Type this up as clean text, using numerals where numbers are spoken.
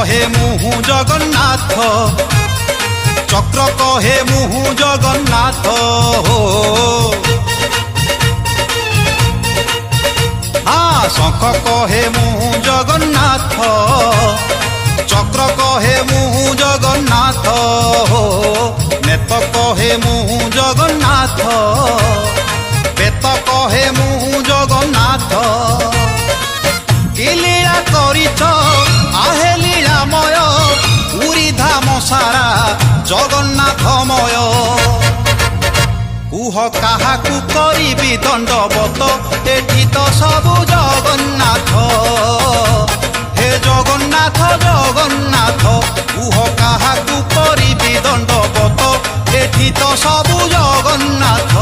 কহে মুহু জগন্নাথ, চক্র কহে মুহু জগন্নাথ। শঙ্খ কহে মুহু জগন্নাথ, চক্র কহে মুহু জগন্নাথ। নেত কহে মুহু জগন্নাথ, বেত কহে মুহু জগন্নাথ। কি লীলা করিছ আহে লীলাময়, পুরী ধাম সারা জগন্নাথময়। কুহ কাহাকু করিবি দণ্ডবত, এঠি তো সবু জগন্নাথ। হে জগন্নাথ জগন্নাথ, কুহ কাহাকু করিবি দণ্ডবত, এঠি তো সবু জগন্নাথ।